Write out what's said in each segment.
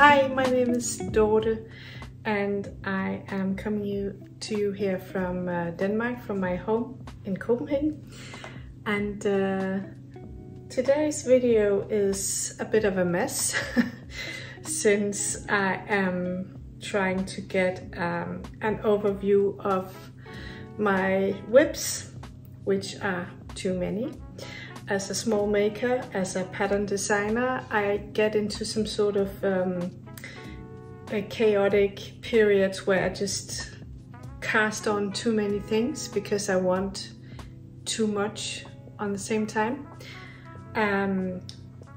Hi, my name is Dorte and I am coming to you here from Denmark, from my home in Copenhagen. And today's video is a bit of a mess since I am trying to get an overview of my whips, which are too many. As a small maker, as a pattern designer, I get into some sort of chaotic periods where I just cast on too many things because I want too much on the same time.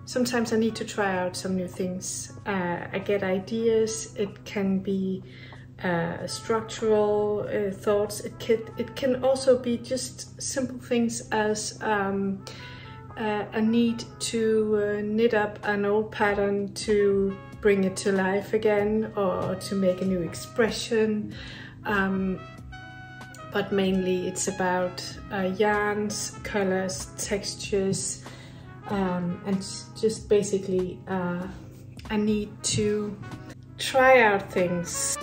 Sometimes I need to try out some new things. I get ideas. It can be structural thoughts. It can also be just simple things as a need to knit up an old pattern to bring it to life again, or to make a new expression. But mainly it's about yarns, colors, textures, and just basically a need to try out things.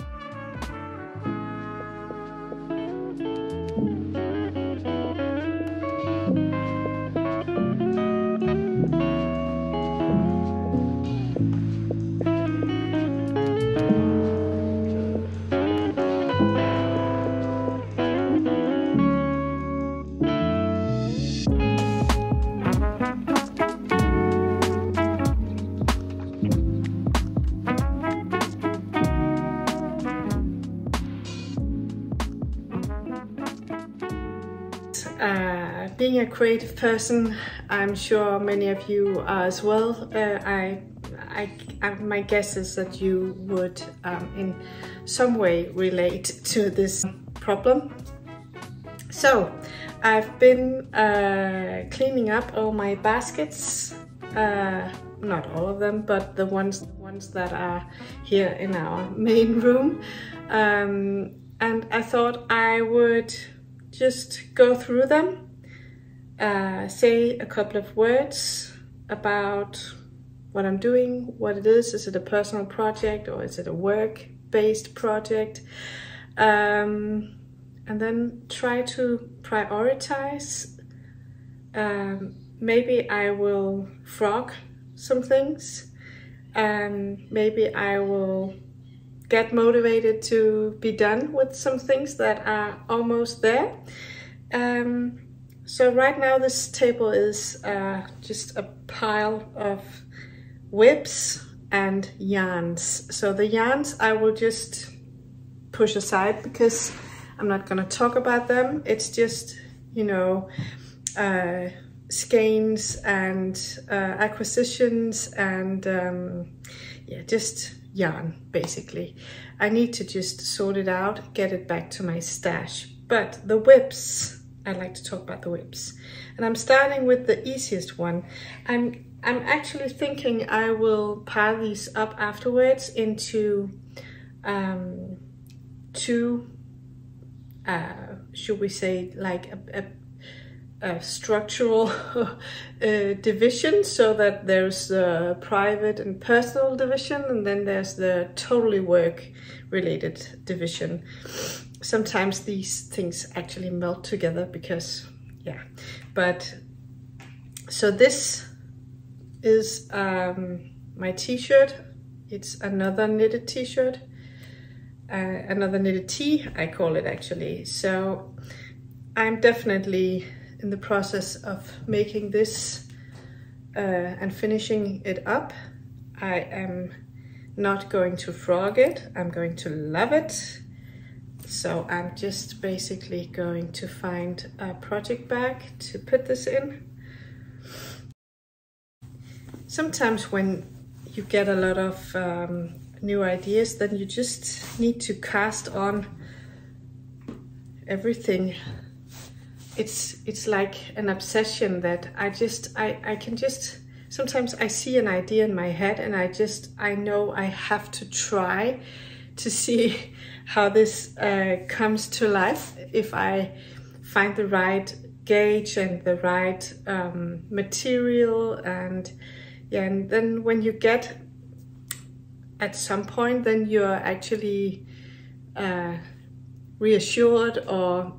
Being a creative person, I'm sure many of you are as well. My guess is that you would in some way relate to this problem. So I've been cleaning up all my baskets, not all of them, but the ones that are here in our main room, and I thought I would just go through them, say a couple of words about what I'm doing, what it is it a personal project or is it a work-based project, and then try to prioritize. Maybe I will frog some things, and maybe I will get motivated to be done with some things that are almost there. So right now this table is just a pile of whips and yarns. So the yarns I will just push aside because I'm not going to talk about them. It's just, you know, skeins and acquisitions and yeah, just yarn basically. I need to just sort it out, get it back to my stash. But the whips, I like to talk about the whips, and I'm starting with the easiest one. I'm actually thinking I will pile these up afterwards into two, should we say, like a structural division, so that there's the private and personal division, and then there's the totally work related division. Sometimes these things actually melt together because, yeah. But so this is my t-shirt. It's another knitted t-shirt, another knitted tee, I call it actually. So I'm definitely in the process of making this and finishing it up. I am not going to frog it, I'm going to love it. So I'm just basically going to find a project bag to put this in. Sometimes when you get a lot of new ideas, then you just need to cast on everything. It's like an obsession that I can just, sometimes I see an idea in my head and I know I have to try to see how this comes to life. If I find the right gauge and the right material, and yeah, and then when you get at some point then you're actually reassured, or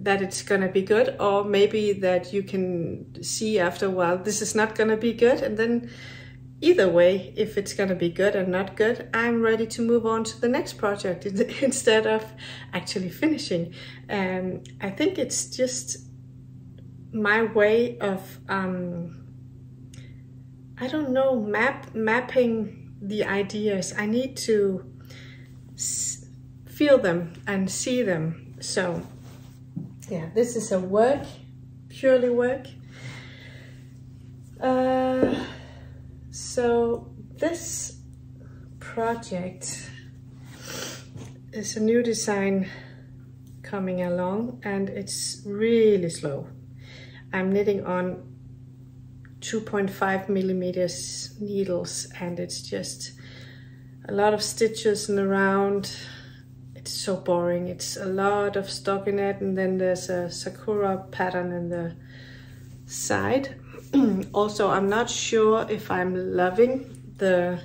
that it's gonna be good, or maybe that you can see after a while this is not gonna be good, and then either way, if it's gonna be good or not good, I'm ready to move on to the next project instead of actually finishing. I think it's just my way of I don't know, mapping the ideas. I need to feel them and see them. So yeah, this is a work, purely work. So this project is a new design coming along, and it's really slow. I'm knitting on 2.5 millimeters needles, and it's just a lot of stitches and around. It's so boring. It's a lot of stockinette, and then there's a sakura pattern in the side. Also, I'm not sure if I'm loving the...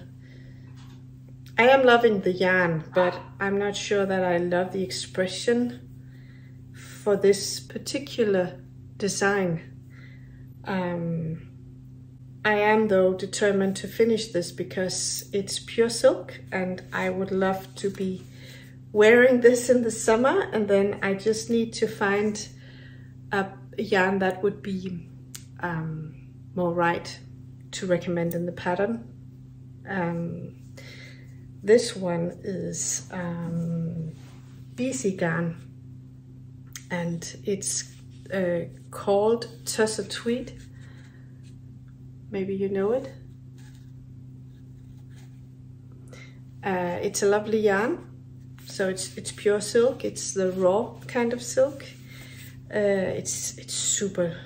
I am loving the yarn, but I'm not sure that I love the expression for this particular design. I am though determined to finish this because it's pure silk, and I would love to be wearing this in the summer, and then I just need to find a yarn that would be more right to recommend in the pattern. This one is BC yarn, and it's called Tussar Tweed. Maybe you know it. It's a lovely yarn. So it's pure silk. It's the raw kind of silk. It's super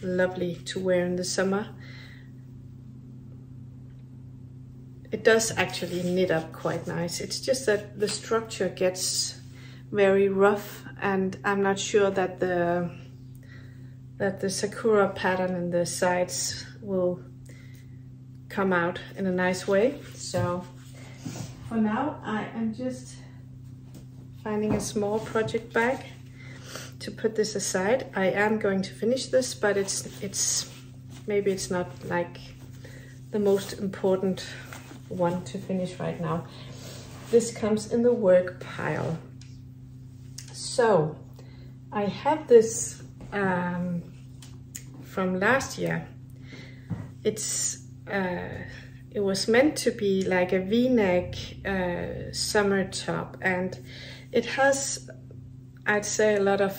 lovely to wear in the summer. It does actually knit up quite nice. It's just that the structure gets very rough, and I'm not sure that the sakura pattern in the sides will come out in a nice way. So for now I am just finding a small project bag to put this aside. I am going to finish this, but it's maybe it's not like the most important one to finish right now. This comes in the work pile. So I have this from last year. It was meant to be like a V-neck summer top, and it has, I'd say, a lot of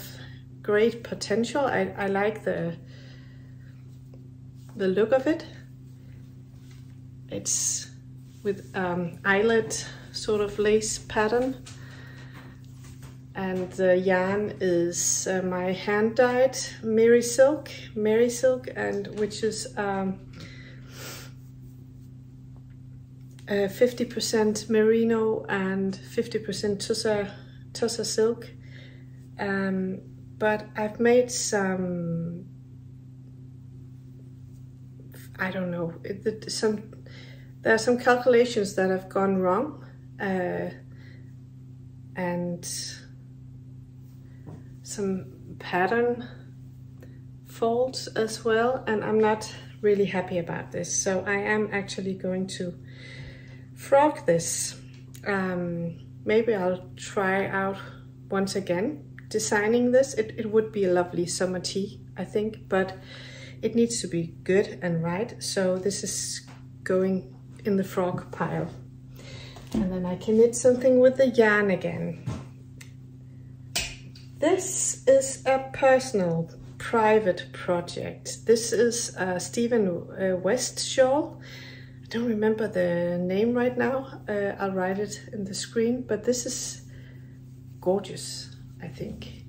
great potential. I like the look of it. It's with eyelet sort of lace pattern, and the yarn is my hand dyed Mary silk, and which is 50% merino and 50% tussar silk. But I've made some, I don't know, there are some calculations that have gone wrong, and some pattern faults as well, and I'm not really happy about this. So I am actually going to frock this. Maybe I'll try out once again designing this. It would be a lovely summer tee, I think, but it needs to be good and right. So this is going in the frock pile, and then I can knit something with the yarn again. This is a personal, private project. This is a Stephen West shawl. I don't remember the name right now. I'll write it in the screen, but this is gorgeous, I think.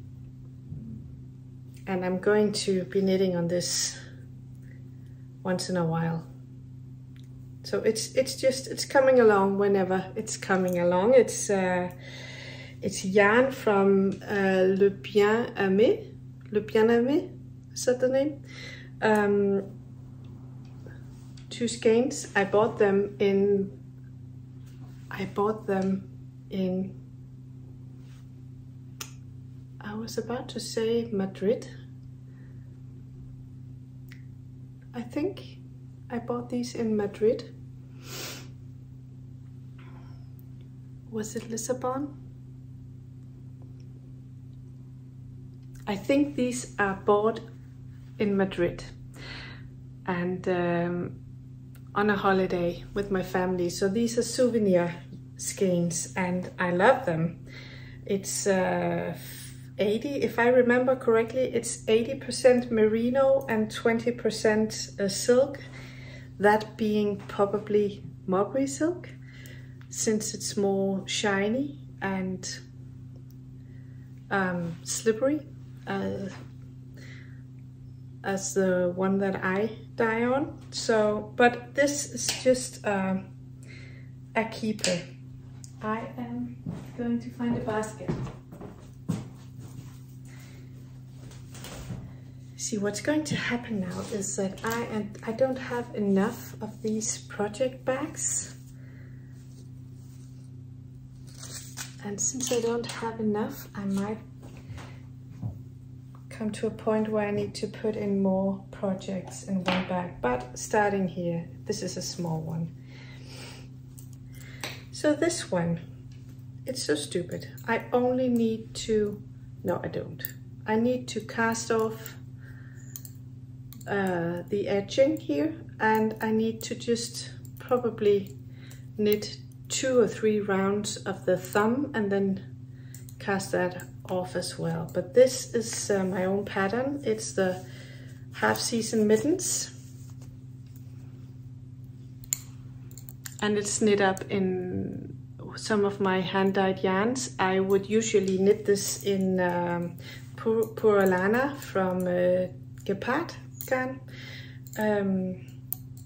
And I'm going to be knitting on this once in a while. So it's coming along whenever it's coming along. It's yarn from Le Bien Aimé. Le Bien Aimé, is that the name? Two skeins. I bought them in I bought them in, I was about to say Madrid. I think I bought these in Madrid. Was it Lisbon? I think these are bought in Madrid and on a holiday with my family. So these are souvenir skeins and I love them. It's 80, if I remember correctly, it's 80% merino and 20% silk, that being probably mulberry silk, since it's more shiny and slippery as the one that I dye on. So, but this is just a keeper. I am going to find a basket. See, what's going to happen now is that I don't have enough of these project bags. And since I don't have enough, I might come to a point where I need to put in more projects in one bag. But starting here, this is a small one. So this one, it's so stupid. I only need to, no I don't. I need to cast off the edging here, and I need to just probably knit 2 or 3 rounds of the thumb and then cast that off as well. But this is my own pattern. It's the half-season mittens, and it's knit up in some of my hand-dyed yarns. I would usually knit this in Puralana from Gepard garn,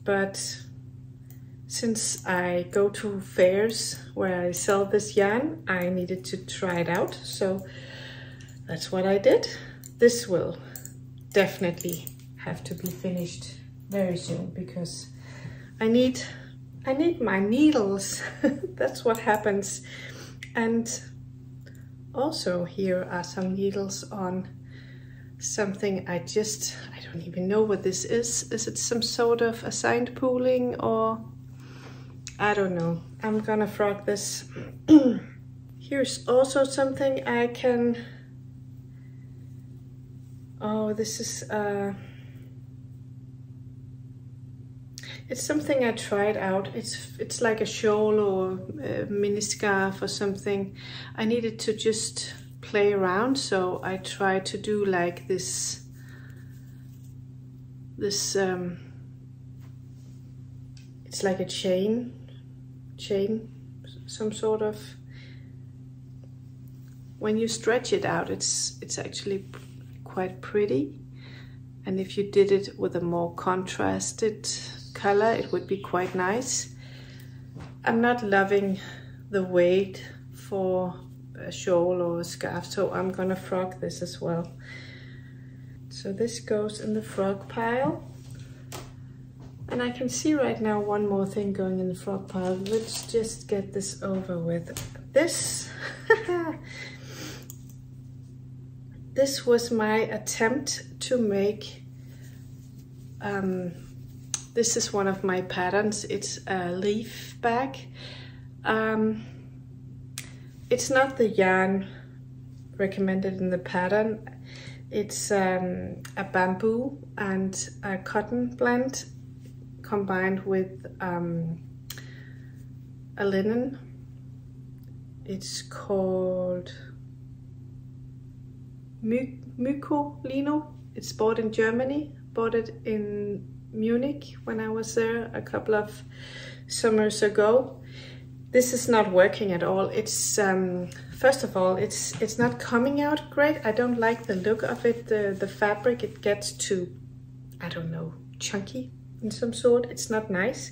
but since I go to fairs where I sell this yarn, I needed to try it out, so that's what I did. This will definitely have to be finished very soon because I need my needles. That's what happens. And also here are some needles on something I don't even know what this is. Is it some sort of assigned pooling or I don't know. I'm gonna frock this. Here's also something I can, oh, this is it's something I tried out. It's like a shawl or a mini scarf or something. I needed to just play around, so I tried to do like this it's like a chain, some sort of, when you stretch it out, it's actually quite pretty. And if you did it with a more contrasted color, it would be quite nice. I'm not loving the weight for a shawl or a scarf, so I'm gonna frock this as well. So this goes in the frog pile. And I can see right now one more thing going in the frog pile. Let's just get this over with. This, this was my attempt to make, this is one of my patterns. It's a leaf bag. It's not the yarn recommended in the pattern. It's a bamboo and a cotton blend combined with a linen. It's called Mykolino. It's bought in Germany. Bought it in Munich when I was there a couple of summers ago. This is not working at all. It's first of all, it's not coming out great. I don't like the look of it. The fabric, it gets too, I don't know, chunky in some sort. It's not nice.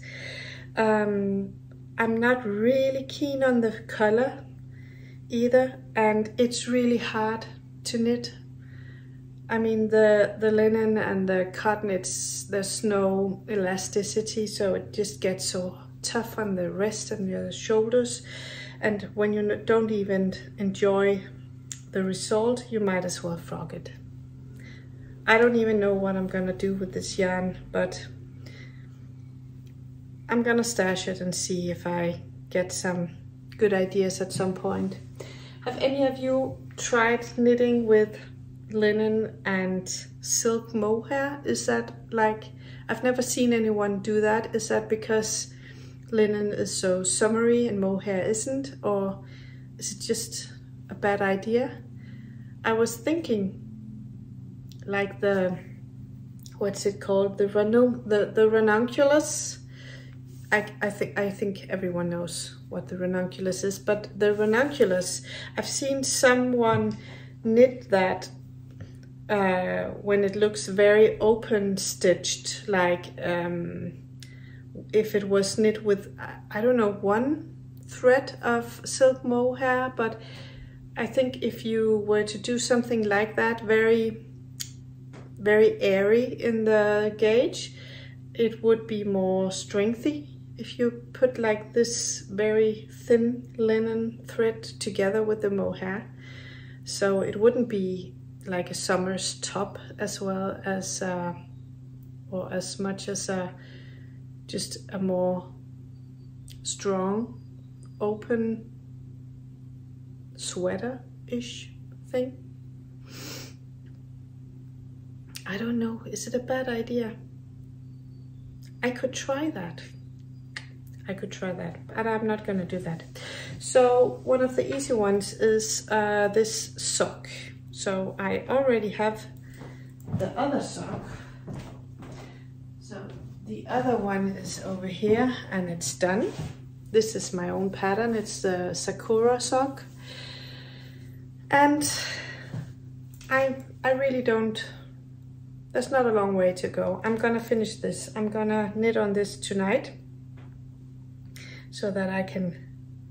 I'm not really keen on the color either, and it's really hard to knit. I mean, the linen and the cotton, there's no elasticity, so it just gets so tough on the wrist and the shoulders. And when you don't even enjoy the result, you might as well frock it. I don't even know what I'm gonna do with this yarn, but I'm gonna stash it and see if I get some good ideas at some point. Have any of you tried knitting with linen and silk mohair? Is that like, I've never seen anyone do that. Is that because linen is so summery and mohair isn't, or is it just a bad idea? I was thinking like the, what's it called? The ranunculus. I think everyone knows what the ranunculus is, but the ranunculus, I've seen someone knit that when it looks very open stitched, like if it was knit with, I don't know, one thread of silk mohair, but I think if you were to do something like that, very, very airy in the gauge, it would be more strengthy. If you put like this very thin linen thread together with the mohair, so it wouldn't be like a summer's top as well as, or as much as just a more strong, open sweater-ish thing. I don't know, is it a bad idea? I could try that. But I'm not gonna do that. So one of the easy ones is this sock. So I already have the other sock. So the other one is over here and it's done. This is my own pattern. It's the Sakura sock. And I really don't, there's not a long way to go. I'm gonna finish this. I'm gonna knit on this tonight, so that I can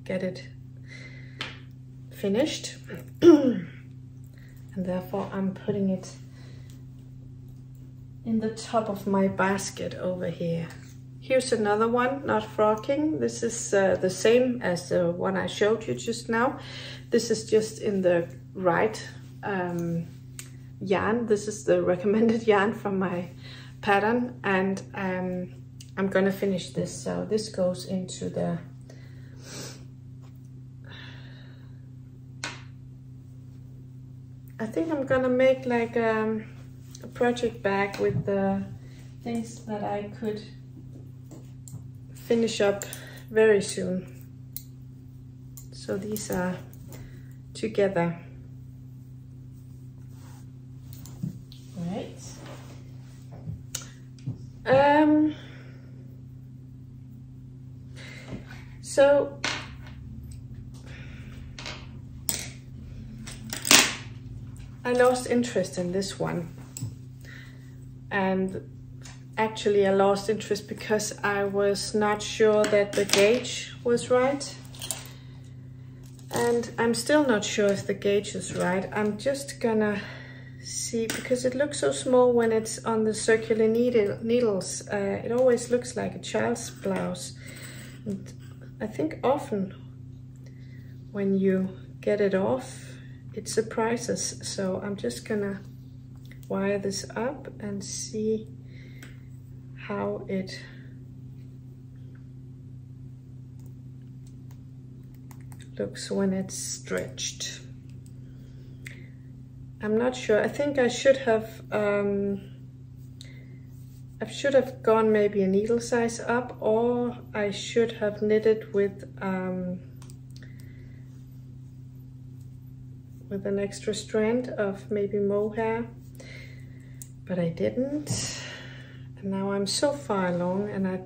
get it finished. And therefore I'm putting it in the top of my basket over here. Here's another one, not frocking. This is the same as the one I showed you just now. This is just in the right yarn. This is the recommended yarn from my pattern, and I'm gonna finish this. So this goes into the, I think I'm gonna make like a project bag with the things that I could finish up very soon. So these are together. Right. So I lost interest in this one, and actually I lost interest because I was not sure that the gauge was right, and I'm still not sure if the gauge is right. I'm just gonna see, because it looks so small when it's on the circular needles. It always looks like a child's blouse. And I think often when you get it off, it surprises. So I'm just gonna wire this up and see how it looks when it's stretched. I'm not sure. I think I should have gone maybe a needle size up, or I should have knitted with an extra strand of maybe mohair, but I didn't. And now I'm so far along, and I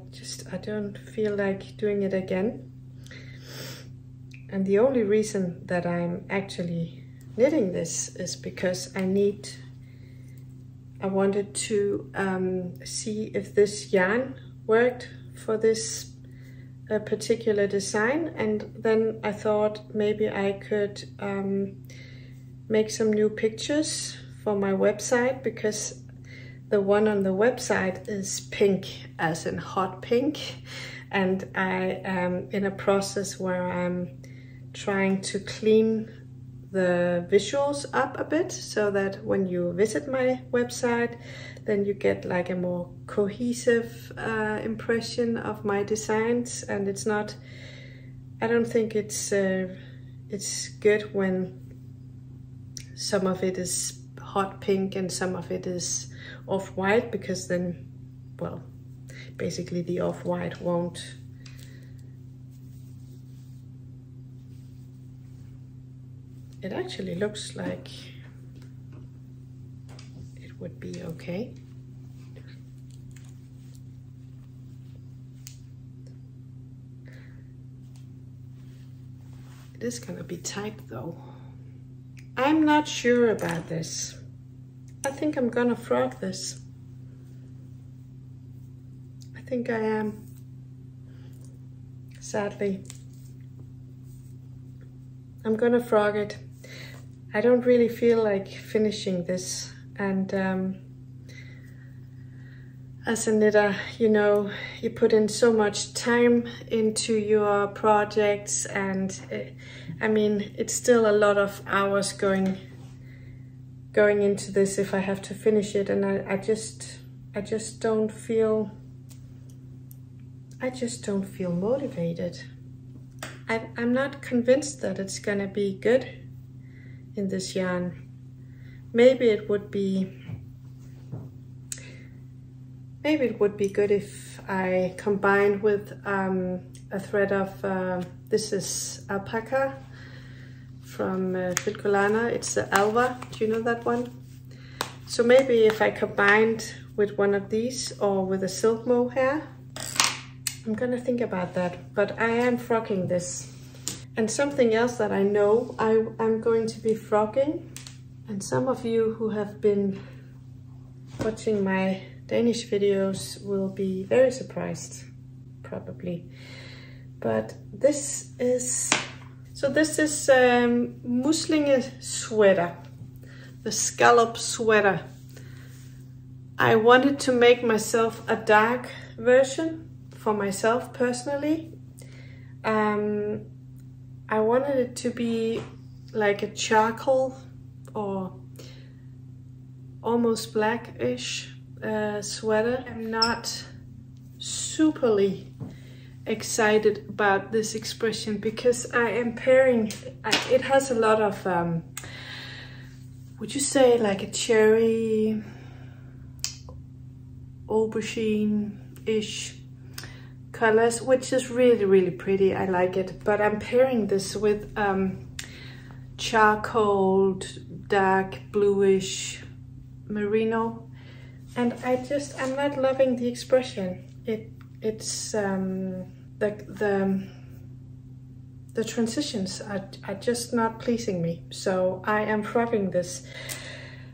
don't feel like doing it again. And the only reason that I'm actually knitting this is because I wanted to see if this yarn worked for this particular design, and then I thought maybe I could make some new pictures for my website, because the one on the website is pink, as in hot pink, and I am in a process where I'm trying to clean the visuals up a bit so that when you visit my website, then you get like a more cohesive impression of my designs. And it's not, I don't think it's good when some of it is hot pink and some of it is off-white, because then, well, basically the off-white won't it actually looks like it would be okay. It is gonna be tight though. I'm not sure about this. I think I'm gonna frog this. I think I am, sadly. I'm gonna frog it. I don't really feel like finishing this, and as a knitter, you know, you put in so much time into your projects, and I mean, it's still a lot of hours going into this if I have to finish it, and I just don't feel motivated. I'm not convinced that it's gonna be good in this yarn. Maybe it would be good if I combined with a thread of this is alpaca from Filcolana. It's the Alva. Do you know that one? So maybe if I combined with one of these or with a silk mohair, I'm gonna think about that. But I am frocking this. And something else that I know I'm going to be frocking, and some of you who have been watching my Danish videos will be very surprised, probably. But this is Muslinge sweater, the scallop sweater. I wanted to make myself a dark version for myself personally. I wanted it to be like a charcoal or almost blackish sweater. I'm not superly excited about this expression because I am pairing, it has a lot of, would you say like a cherry, aubergine-ish colors, which is really, really pretty. I like it, but I'm pairing this with charcoal, dark bluish merino, and I'm not loving the expression. It's the transitions are just not pleasing me, so I am frocking this.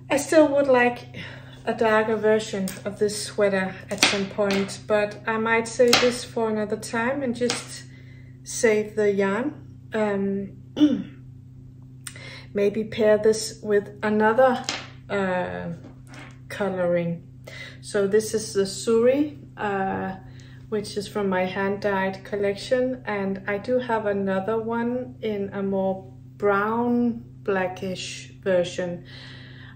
I still would like a darker version of this sweater at some point, but I might save this for another time and just save the yarn. Maybe pair this with another coloring. So this is the Suri, which is from my hand-dyed collection, and I do have another one in a more brown blackish version.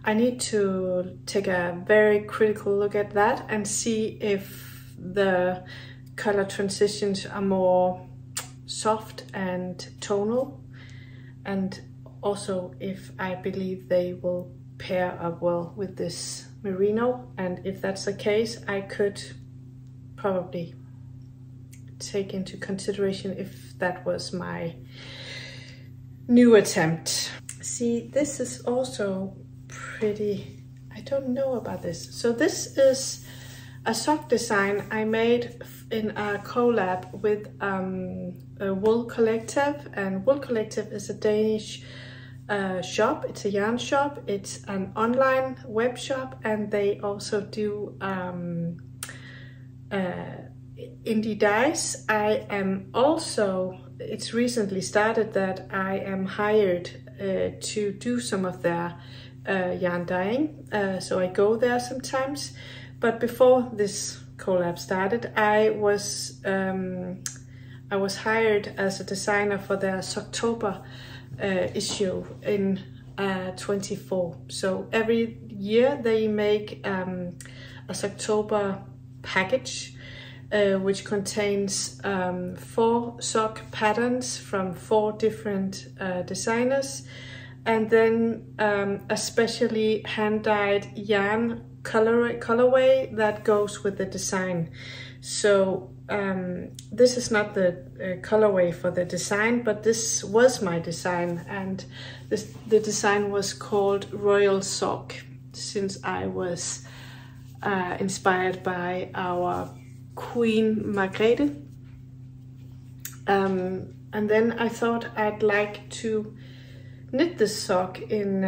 I need to take a very critical look at that and see if the color transitions are more soft and tonal, and also if I believe they will pair up well with this merino. And if that's the case, I could probably take into consideration if that was my new attempt. See, this is also pretty. I don't know about this. So this is a sock design I made in a collab with a Wool Collective, and Wool Collective is a Danish shop. It's a yarn shop. It's an online web shop, and they also do indie dyes. I am also, it's recently started that I am hired to do some of their yarn dyeing, so I go there sometimes. But before this collab started, I was hired as a designer for their October issue in 24. So every year they make a October package which contains 4 sock patterns from 4 different designers, and then a specially hand-dyed yarn colorway that goes with the design. So this is not the colorway for the design, but this was my design, and the design was called Royal Sock, since I was inspired by our Queen Margrethe. And then I thought I'd like to knit this sock in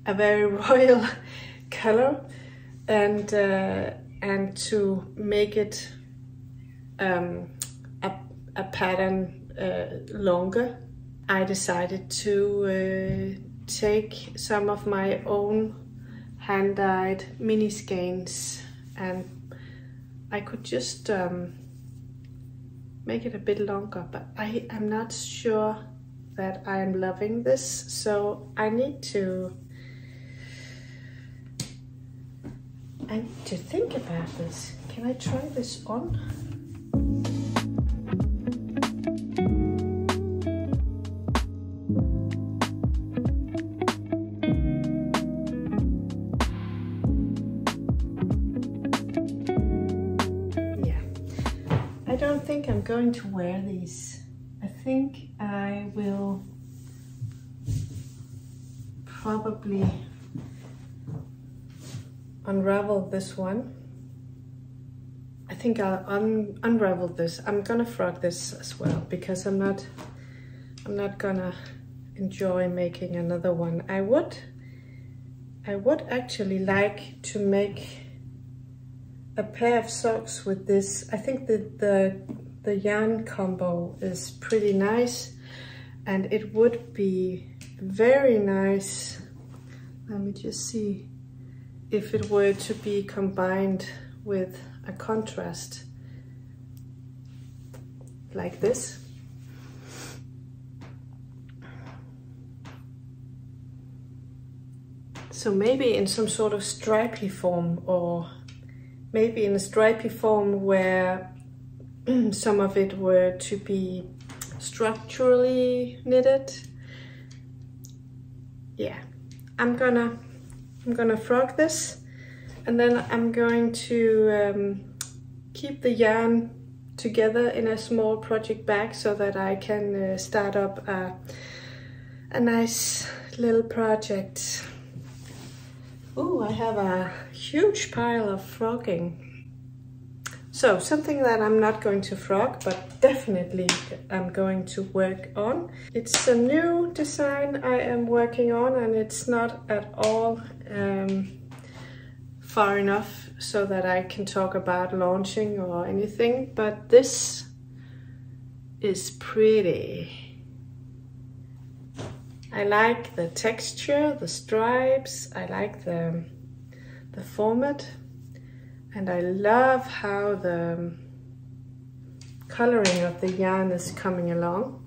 a very royal color, and to make it a pattern longer, I decided to take some of my own hand-dyed mini skeins, and I could just make it a bit longer, but I am not sure that I am loving this, so I need to think about this. Can I try this on? Yeah, I don't think I'm going to wear these. I think I will probably unravel this one. I think I'll unravel this. I'm gonna frog this as well, because I'm not gonna enjoy making another one. I would actually like to make a pair of socks with this. I think that the yarn combo is pretty nice, and it would be very nice. Let me just see if it were to be combined with a contrast like this. So maybe in some sort of stripy form, or maybe in a stripy form where some of it were to be structurally knitted. Yeah, I'm gonna frog this, and then I'm going to keep the yarn together in a small project bag so that I can start up a nice little project. Oh, I have a huge pile of frocking. So something that I'm not going to frog, but definitely I'm going to work on. It's a new design I am working on, and it's not at all far enough so that I can talk about launching or anything, but this is pretty. I like the texture, the stripes, I like the format. And I love how the coloring of the yarn is coming along.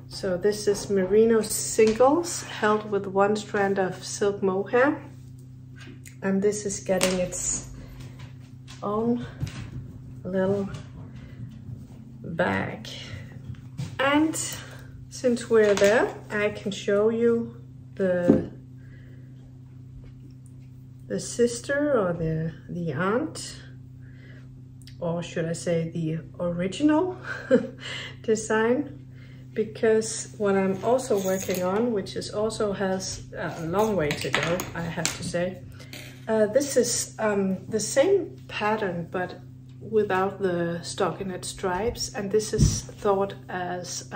So this is Marino singles held with 1 strand of silk mohair. And this is getting its own little bag. And since we're there, I can show you the sister, or the aunt, or should I say the original design, because what I'm also working on, which is also has a long way to go, I have to say, this is the same pattern but without the stockinette stripes, and this is thought as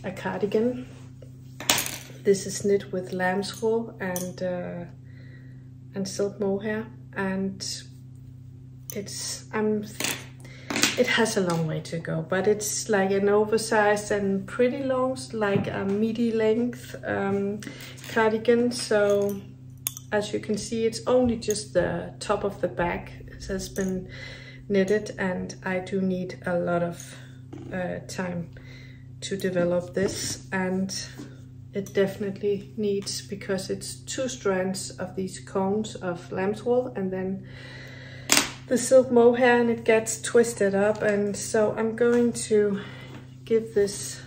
a cardigan. This is knit with lamb's wool and silk mohair, and it has a long way to go, but it's like an oversized and pretty long, like a midi length cardigan. So as you can see, it's only just the top of the back has been knitted, and I do need a lot of time to develop this, and it definitely needs, because it's 2 strands of these cones of lamb's wool and then the silk mohair, and it gets twisted up. And so I'm going to give this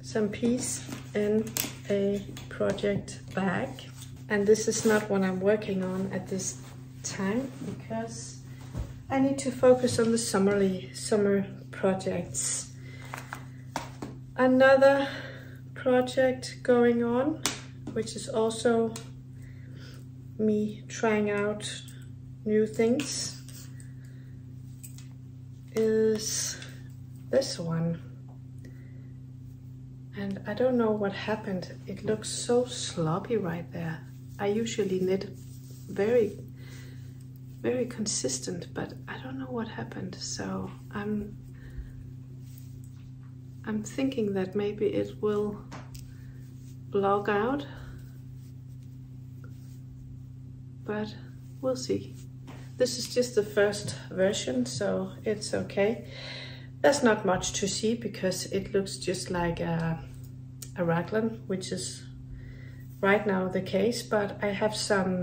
some peace in a project bag, and this is not what I'm working on at this time because I need to focus on the summer projects. Another project going on, which is also me trying out new things, is this one. And I don't know what happened. It looks so sloppy right there. I usually knit very consistent, but I don't know what happened. So I'm thinking that maybe it will blog out, but we'll see. This is just the first version, so it's okay. There's not much to see because it looks just like a Raglin, which is right now the case, but I have some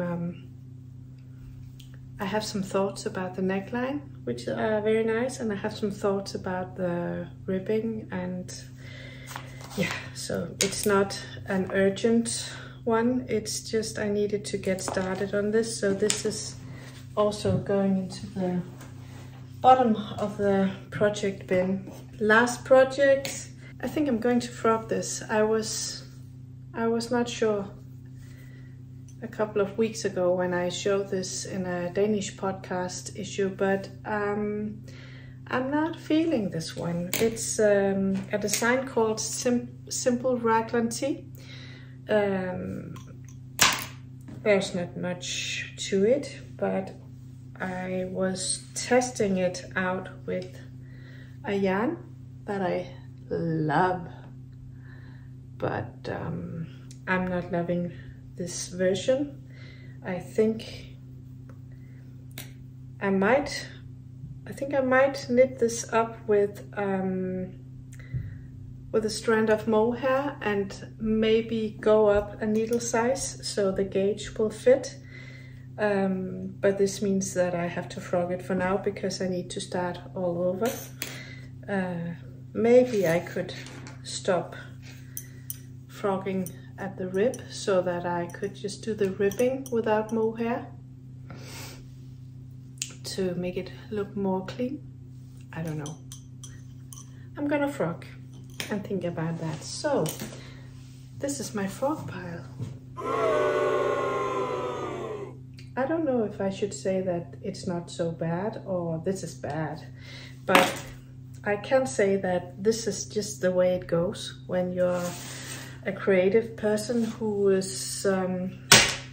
thoughts about the neckline, which are very nice, and I have some thoughts about the ribbing, and yeah, so it's not an urgent one, it's just I needed to get started on this. So this is also going into the bottom of the project bin. Last project, I think I'm going to frock this. I was not sure a couple of weeks ago when I showed this in a Danish podcast issue, but I'm not feeling this one. It's a design called Simple Raglin Tee. There's not much to it, but I was testing it out with a yarn that I love, but I'm not loving this version. I think I might knit this up with a strand of mohair and maybe go up a needle size so the gauge will fit. But this means that I have to frog it for now because I need to start all over. Maybe I could stop frogging at the rib so that I could just do the ribbing without mohair to make it look more clean. I don't know. I'm gonna frog and think about that. So this is my frog pile. I don't know if I should say that it's not so bad or this is bad, but I can say that this is just the way it goes when you're a creative person who is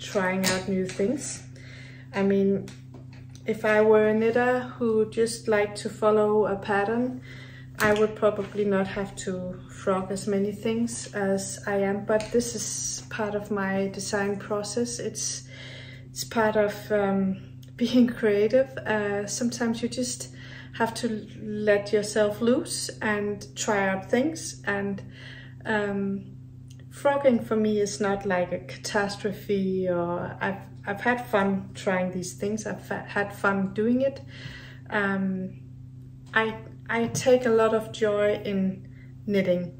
trying out new things. I mean, if I were a knitter who just liked to follow a pattern, I would probably not have to frog as many things as I am, but this is part of my design process. It's part of being creative. Sometimes you just have to let yourself loose and try out things, and frogging for me is not like a catastrophe, or I've had fun trying these things. I've had fun doing it. I take a lot of joy in knitting,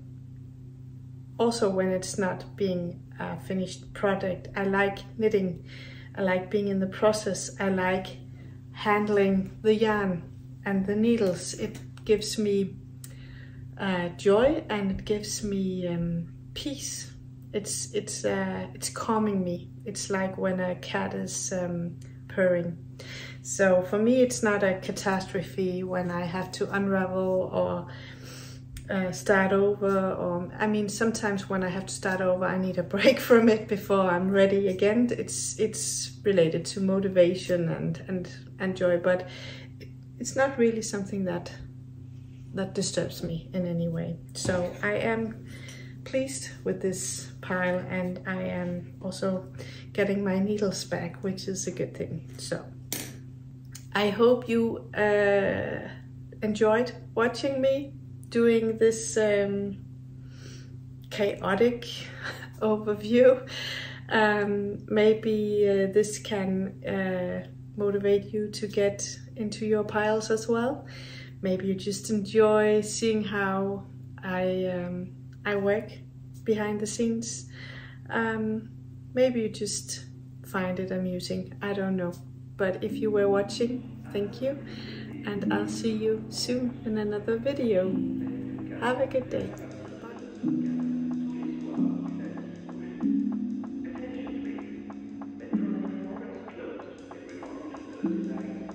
also when it's not being a finished product. I like knitting. I like being in the process. I like handling the yarn and the needles. It gives me joy, and it gives me peace. It's calming me. It's like when a cat is purring. So for me, it's not a catastrophe when I have to unravel or start over. Or I mean, sometimes when I have to start over, I need a break from it before I'm ready again. It's related to motivation and joy, but it's not really something that disturbs me in any way. So I am pleased with this pile, and I am also getting my needles back, which is a good thing. So I hope you enjoyed watching me doing this chaotic overview. Maybe this can motivate you to get into your piles as well. Maybe you just enjoy seeing how I work behind the scenes. Maybe you just find it amusing, I don't know. But if you were watching, thank you, and I'll see you soon in another video. Have a good day. Bye.